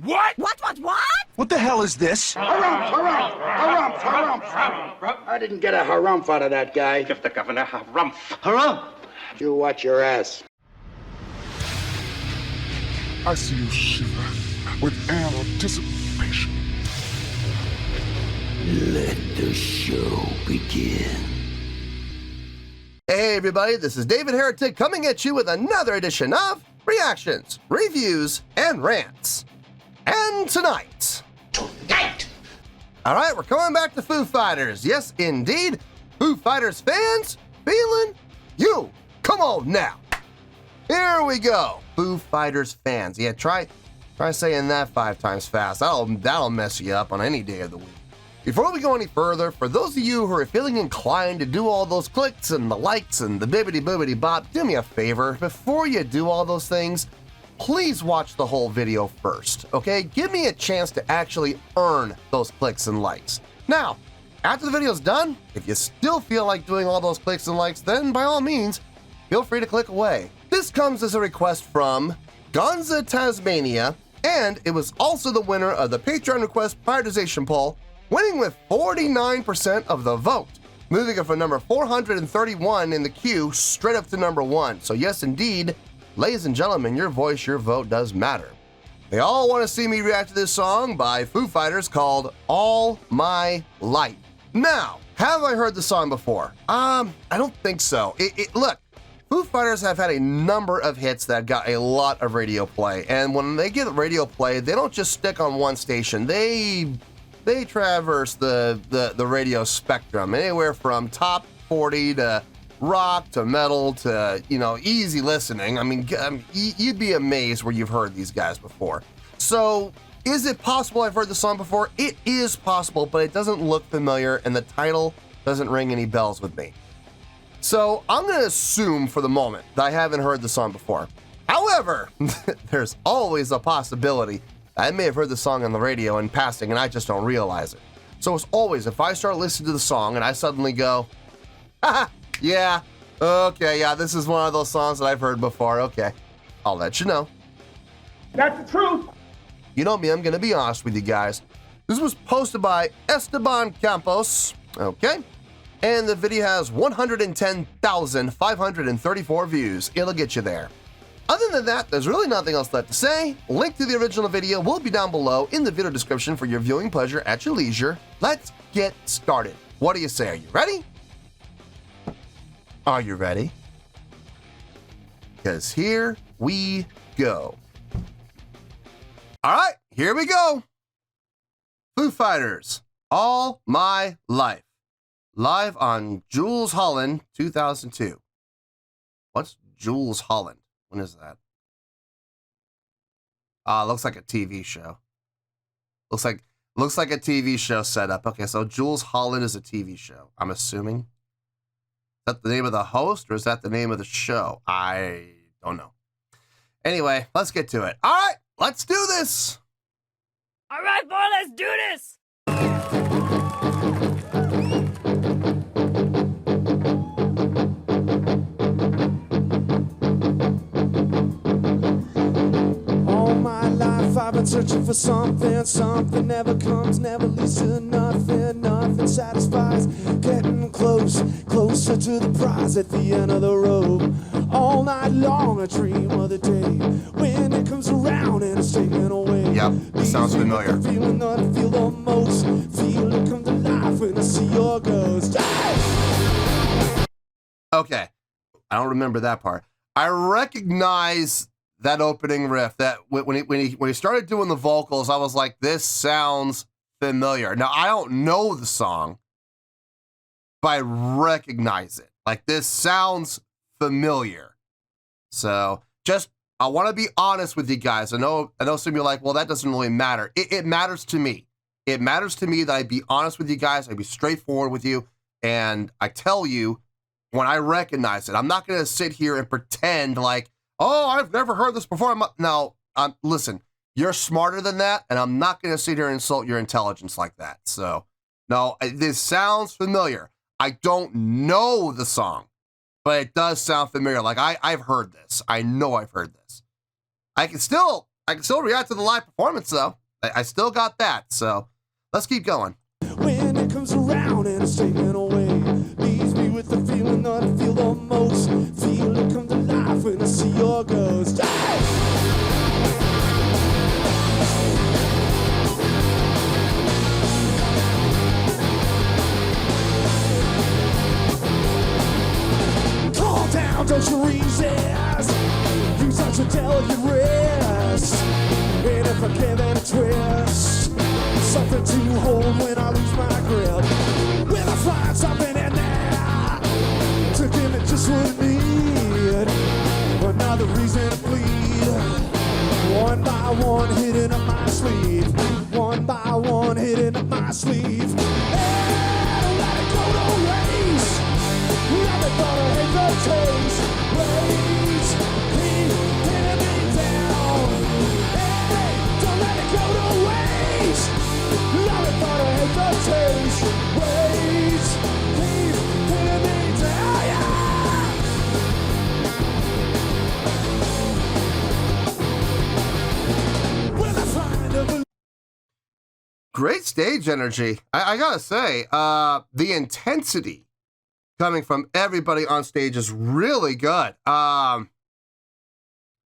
What? What? What the hell is this? Harumph. I didn't get a harumph out of that guy. Give the governor harumph. Harumph! You watch your ass. I see you shiver with anticipation. Let the show begin. Hey everybody, this is David Heretic coming at you with another edition of Reactions, Reviews, and Rants. And tonight... Alright, we're coming back to Foo Fighters. Yes, indeed. Foo Fighters fans, feeling you. Come on now. Here we go. Foo Fighters fans. Yeah, try saying that 5 times fast. That'll mess you up on any day of the week. Before we go any further, for those of you who are feeling inclined to do all those clicks and the likes and the bibbity-boobity bop, do me a favor. Before you do all those things, please watch the whole video first, okay? Give me a chance to actually earn those clicks and likes. Now, after the video's done, if you still feel like doing all those clicks and likes, then by all means, feel free to click away. This comes as a request from Gonza Tasmania, and it was also the winner of the Patreon request prioritization poll, winning with 49% of the vote, moving it from number 431 in the queue straight up to number 1. So yes, indeed, ladies and gentlemen, your voice, your vote does matter. They all want to see me react to this song by Foo Fighters called All My Life. Now, have I heard the song before? I don't think so. Look, Foo Fighters have had a number of hits that got a lot of radio play, and when they get radio play, they don't just stick on one station. They traverse the radio spectrum, anywhere from top 40 to rock to metal to, easy listening. I mean, you'd be amazed where you've heard these guys before. So, is it possible I've heard the song before? It is possible, but it doesn't look familiar, and the title doesn't ring any bells with me. So, I'm going to assume for the moment that I haven't heard the song before. However, there's always a possibility I may have heard the song on the radio in passing and I just don't realize it. So as always, if I start listening to the song and I suddenly go, haha, yeah, okay, yeah, this is one of those songs that I've heard before, okay, I'll let you know. That's the truth. You know me, I'm going to be honest with you guys. This was posted by Esteban Campos, okay, and the video has 110,534 views. It'll get you there. Other than that, there's really nothing else left to say. Link to the original video will be down below in the video description for your viewing pleasure at your leisure. Let's get started. What do you say? Are you ready? Are you ready? Because here we go. All right, here we go. Foo Fighters, All My Life. Live on Jules Holland 2002. What's Jules Holland? When is that? Looks like a TV show. Looks like a TV show setup. Okay, so Jules Holland is a TV show, I'm assuming. Is that the name of the host or is that the name of the show? I don't know. Anyway, let's get to it. All right, let's do this. All right, boy, let's do this. I've been searching for something never comes, never leads to nothing satisfies. Getting closer to the prize at the end of the road. All night long I dream of the day when it comes around and it's taken away. Yep, it sounds familiar. The feeling that I feel the most, feel it come to life when I see your ghost. Okay, I don't remember that part. I recognize that opening riff, that when he started doing the vocals, I was like, this sounds familiar. Now, I don't know the song, but I recognize it. Like, this sounds familiar. So, I want to be honest with you guys. I know some of you are like, well, that doesn't really matter. It matters to me. It matters to me that I be honest with you guys, I be straightforward with you, and I tell you when I recognize it. I'm not going to sit here and pretend like, oh, I've never heard this before. Listen, you're smarter than that, and I'm not going to sit here and insult your intelligence like that. So, no, this sounds familiar. I don't know the song, but it does sound familiar. Like, I've heard this. I know I've heard this. I can still I can still react to the live performance, though. I still got that, so let's keep going. When it comes around and it's taken away, leaves me with the feeling that I feel the most. Feel it come to life when I see your ghost. Calm down, don't you resist. You such a delicate wrist. And if I give it a twist, something to hold when I lose my grip. When I find something in there to give it just what it need. Another reason to bleed. One by one, hidden up my sleeve. One by one, hidden up my sleeve. And let it go to waste. Never thought I hate the taste. Wait, keep pinning me down. Hey, don't let it go to waste. Never thought I hate the taste. Wait, keep pinning me down. Yeah. When I find a Great stage energy. I gotta say, the intensity coming from everybody on stage is really good. No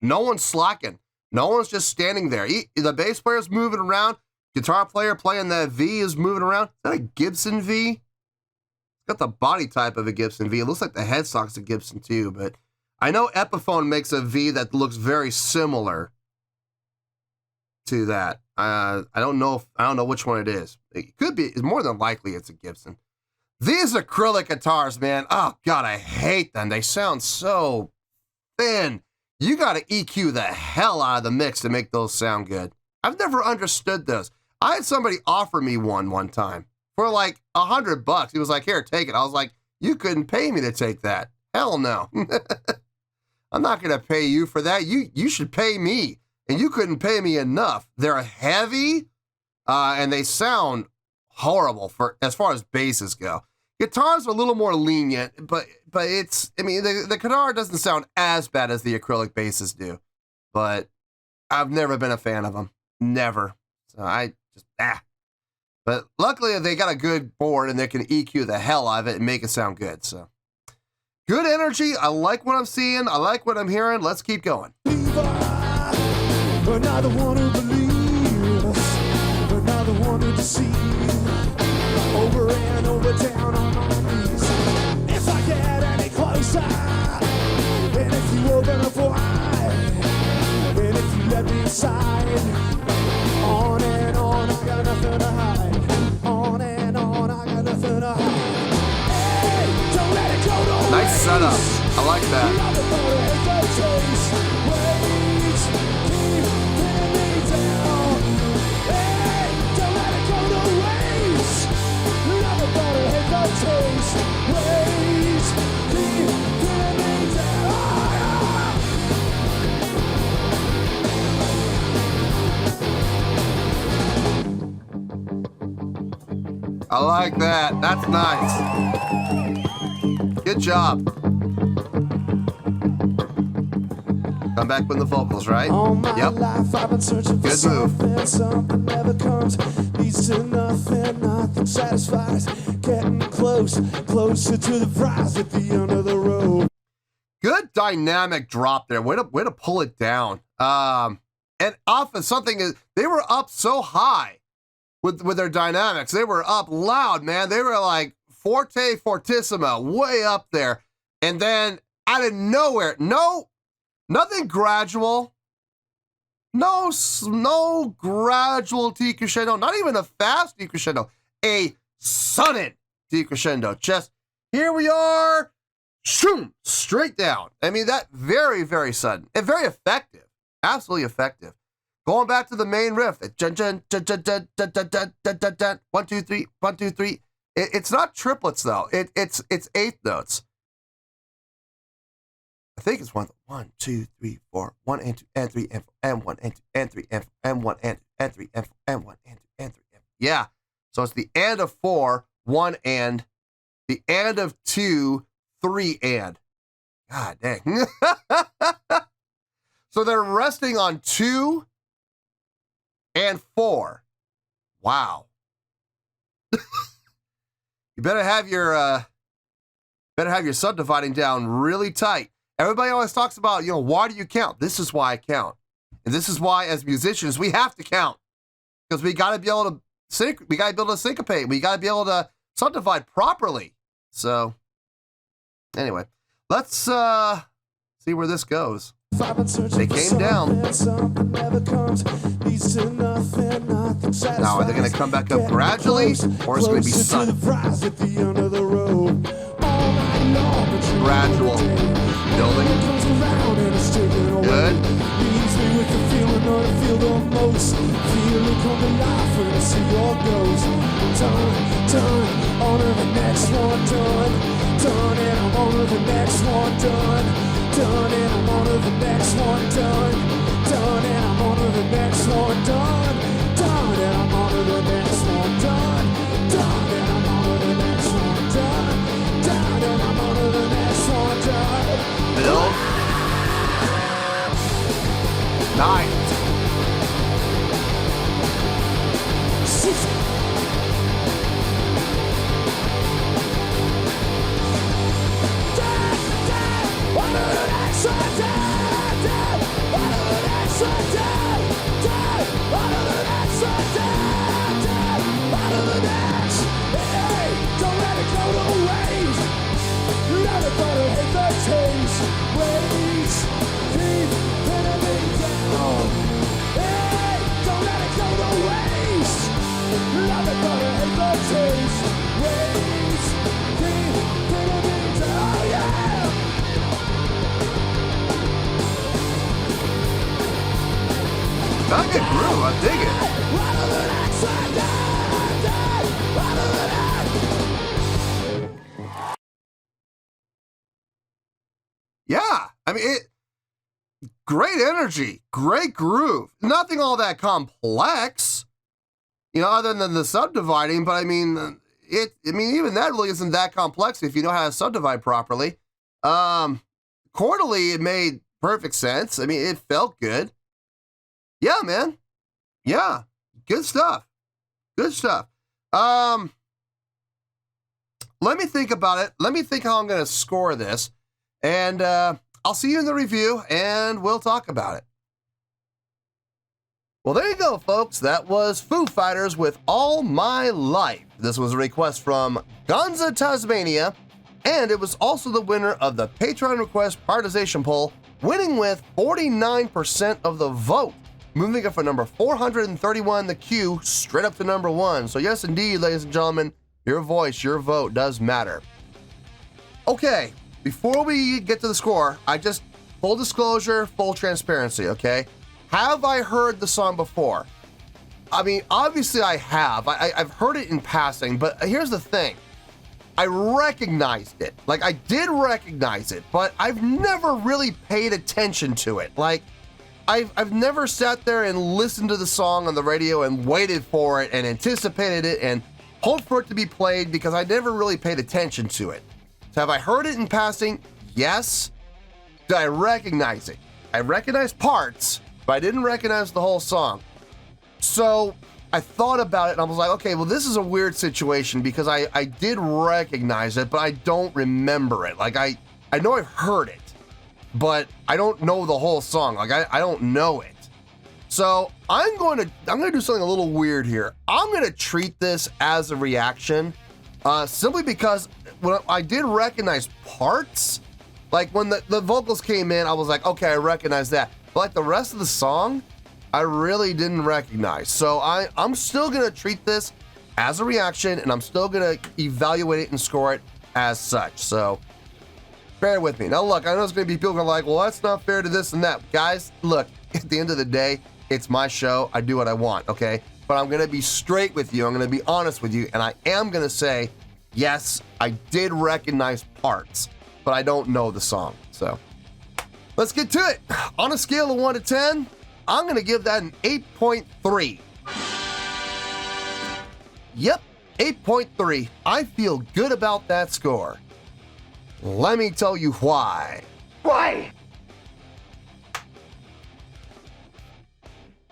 one's slacking. No one's just standing there. The bass player's moving around. Guitar player playing that V is moving around. Is that a Gibson V? It's got the body type of a Gibson V. It looks like the headstock's a Gibson too, but I know Epiphone makes a V that looks very similar to that. I don't know which one it is. It could be. It's more than likely it's a Gibson. These acrylic guitars, man. Oh God, I hate them. They sound so thin. You got to EQ the hell out of the mix to make those sound good. I've never understood those. I had somebody offer me one time for like $100. He was like, "Here, take it." I was like, "You couldn't pay me to take that. Hell no. I'm not going to pay you for that. You should pay me. And you couldn't pay me enough." They're heavy, and they sound horrible for as far as basses go. Guitars are a little more lenient, but it's, I mean, the guitar doesn't sound as bad as the acrylic basses do. But I've never been a fan of them. Never. So I just, But luckily they got a good board and they can EQ the hell out of it and make it sound good. So good energy. I like what I'm seeing. I like what I'm hearing. Let's keep going. Another one who believes, another one who deceives. Over and over, down on my knees. If I get any closer, and if you open up wide, and if you let me inside, on and on, I got nothing to hide. On and on, I got nothing to hide. Hey, don't let it go to waste. Nice setup. I like that. I like that. That's nice. Good job. Come back with the vocals, right? All my Yep. life I've been searching for Good move. something never comes. Leads to nothing satisfies. Getting closer to the prize at the end of the road. Good dynamic drop there. Way to pull it down. And off of something, they were up so high with their dynamics. They were up loud, man. They were like forte, fortissimo, way up there. And then out of nowhere, nothing gradual. No gradual decrescendo, not even a fast decrescendo, a sudden decrescendo. Just here we are, shoom, straight down. I mean, that very, very sudden and very effective, absolutely effective. Going back to the main riff, 1, 2, 3, 1, 2, 3. It's not triplets though. It's eighth notes. I think it's 1, 2, 3, 4, 1 and 2 and 3 and 4 and 1 and 2 and 3 and 4 and 1 and 2 and 3 and 4 and 1 and 2 and 3 and 4. Yeah. So it's the and of 4, 1 and, the and of 2, 3 and. God dang. So they're resting on 2 and 4. Wow. You better have your subdividing down really tight. Everybody always talks about, why do you count? This is why I count. And this is why, as musicians, we have to count. Because we got to be able to syncopate. We got to be able to subdivide properly. So, anyway, let's see where this goes. They came down. Now, are they going to come back up gradually, or is it going to be sudden? Gradual. Building. Good. Done, and I'm on to the next one, done, and I'm on to the next one, done, and I'm on to the next one, done, and I'm on to the next one, done, and I'm on to the next one, done, and I'm on to the next one, done. Build. Nice. Not a good groove, I dig it. Yeah, I mean, great energy, great groove. Nothing all that complex, other than the subdividing. But I mean, even that really isn't that complex if you know how to subdivide properly. Chordally, it made perfect sense. I mean, it felt good. Yeah, man. Yeah, good stuff. Good stuff. Let me think about it. Let me think how I'm going to score this. And I'll see you in the review, and we'll talk about it. Well, there you go, folks. That was Foo Fighters with All My Life. This was a request from Gonza Tasmania, and it was also the winner of the Patreon request prioritization poll, winning with 49% of the vote, moving it from number 431 in the queue straight up to number 1. So yes, indeed, ladies and gentlemen, your voice, your vote does matter. Okay, before we get to the score, full disclosure, full transparency, okay? Have I heard the song before? I mean, obviously I have. I've heard it in passing, but here's the thing. I recognized it. Like, I did recognize it, but I've never really paid attention to it. Like, I've never sat there and listened to the song on the radio and waited for it and anticipated it and hoped for it to be played because I never really paid attention to it. So have I heard it in passing? Yes. Did I recognize it? I recognized parts, but I didn't recognize the whole song. So I thought about it and I was like, okay, well, this is a weird situation because I did recognize it, but I don't remember it. Like, I know I've heard it, but I don't know the whole song. Like, I don't know it. So I'm going to do something a little weird here. I'm going to treat this as a reaction, simply because when I did recognize parts, like when the vocals came in, I was like, okay, I recognize that. But like the rest of the song, I really didn't recognize. So I'm still going to treat this as a reaction, and I'm still going to evaluate it and score it as such. So bear with me. Now, look, I know there's going to be people who are like, well, that's not fair to this and that. Guys, look, at the end of the day, it's my show. I do what I want, okay? But I'm going to be straight with you. I'm going to be honest with you. And I am going to say, yes, I did recognize parts, but I don't know the song. So let's get to it. On a scale of 1 to 10, I'm going to give that an 8.3. Yep, 8.3. I feel good about that score. Let me tell you why. Why?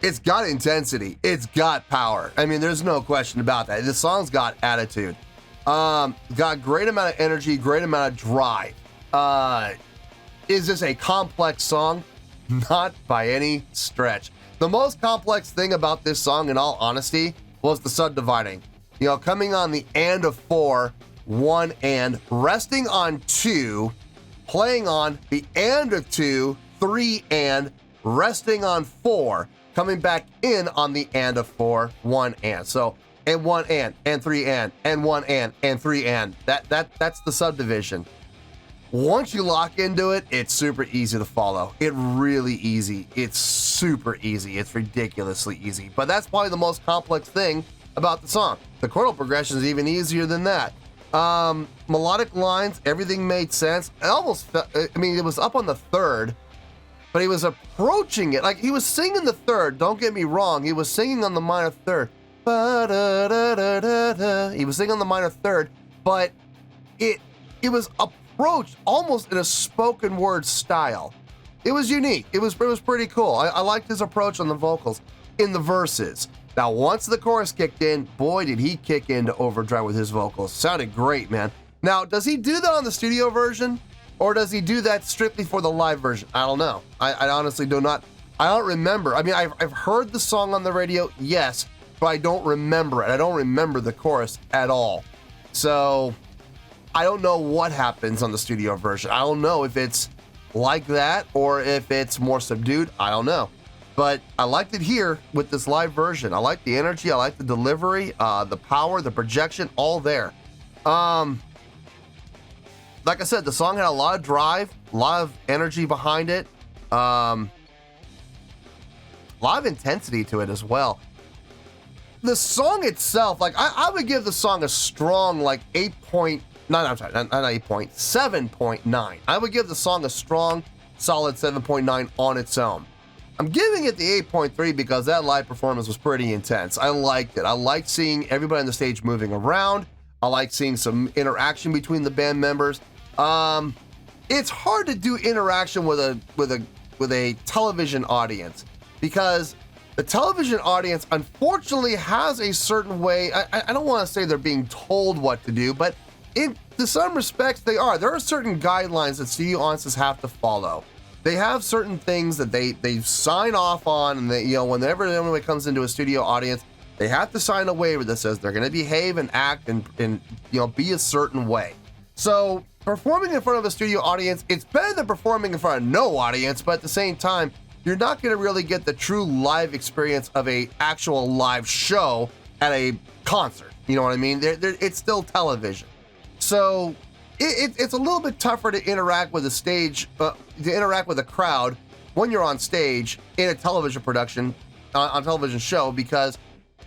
It's got intensity. It's got power. I mean, there's no question about that. The song's got attitude. Got great amount of energy, great amount of drive. Is this a complex song? Not by any stretch. The most complex thing about this song, in all honesty, was the subdividing. You know, coming on the and of 4, 1 and, resting on 2, playing on the and of 2, 3 and, resting on 4, coming back in on the and of 4, 1 and. So, and 1 and 3 and 1 and 3 and. That's the subdivision. Once you lock into it, it's super easy to follow. It's really easy. It's super easy. It's ridiculously easy. But that's probably the most complex thing about the song. The chordal progression is even easier than that. Melodic lines, everything made sense. It almost felt, I mean, it was up on the 3rd, but he was approaching it. Like, he was singing the 3rd, don't get me wrong. He was singing on the minor 3rd. He was singing on the minor 3rd, but it was approached almost in a spoken word style. It was unique. It was pretty cool. I liked his approach on the vocals in the verses. Now, once the chorus kicked in, boy, did he kick into overdrive with his vocals. Sounded great, man. Now, does he do that on the studio version, or does he do that strictly for the live version? I don't know. I honestly do not. I don't remember. I mean, I've heard the song on the radio, yes, but I don't remember it. I don't remember the chorus at all. So I don't know what happens on the studio version. I don't know if it's like that or if it's more subdued. I don't know. But I liked it here with this live version. I like the energy. I like the delivery, the power, the projection, all there. Like I said, the song had a lot of drive, a lot of energy behind it, a lot of intensity to it as well. The song itself, like I would give the song a strong like 7.9. I would give the song a strong, solid 7.9 on its own. I'm giving it the 8.3 because that live performance was pretty intense. I liked it. I liked seeing everybody on the stage moving around. I liked seeing some interaction between the band members. It's hard to do interaction with a television audience because the television audience unfortunately has a certain way. I don't want to say they're being told what to do, but to some respects they are. There are certain guidelines that studio audiences have to follow. They have certain things that they sign off on, and they, you know, whenever anybody comes into a studio audience, they have to sign a waiver that says they're going to behave and act and you know, be a certain way. So performing in front of a studio audience, it's better than performing in front of no audience, but at the same time, you're not going to really get the true live experience of a actual live show at a concert. You know what I mean? It's still television. So it's a little bit tougher to interact with a stage, to interact with a crowd when you're on stage in a television production, on a television show, because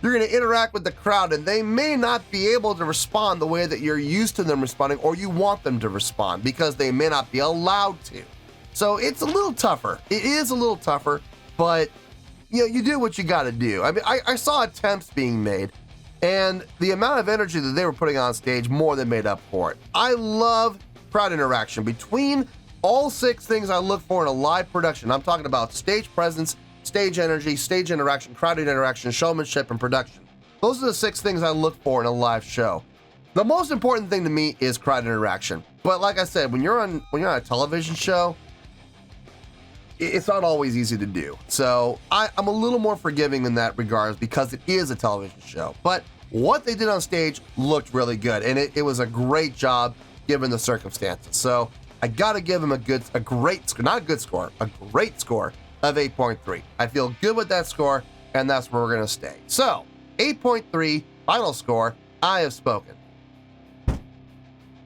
you're going to interact with the crowd and they may not be able to respond the way that you're used to them responding or you want them to respond because they may not be allowed to. So it's a little tougher. It is a little tougher, but you know, you do what you got to do. I mean, I saw attempts being made, and the amount of energy that they were putting on stage more than made up for it. I love crowd interaction. Between all 6 things I look for in a live production, I'm talking about stage presence, stage energy, stage interaction, crowd interaction, showmanship, and production. Those are the 6 things I look for in a live show. The most important thing to me is crowd interaction. But like I said, when you're on a television show, it's not always easy to do. So I'm a little more forgiving in that regard because it is a television show. But what they did on stage looked really good, and it was a great job given the circumstances. So I gotta give them a great score of 8.3. I feel good with that score, and that's where we're gonna stay. So 8.3, final score, I have spoken.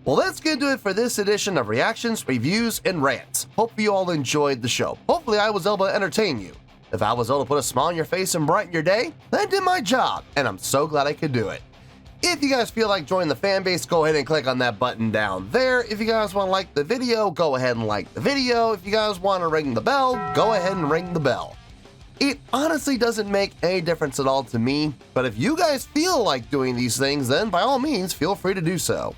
Well, that's going to do it for this edition of Reactions, Reviews, and Rants. Hope you all enjoyed the show. Hopefully I was able to entertain you. If I was able to put a smile on your face and brighten your day, then I did my job, and I'm so glad I could do it. If you guys feel like joining the fan base, go ahead and click on that button down there. If you guys want to like the video, go ahead and like the video. If you guys want to ring the bell, go ahead and ring the bell. It honestly doesn't make any difference at all to me, but if you guys feel like doing these things, then by all means, feel free to do so.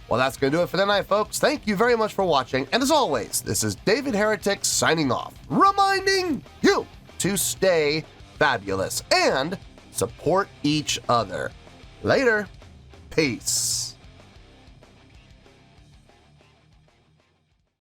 Well, that's going to do it for tonight, folks. Thank you very much for watching, and as always, this is David Heretic signing off, reminding you to stay fabulous and support each other. Later. Peace.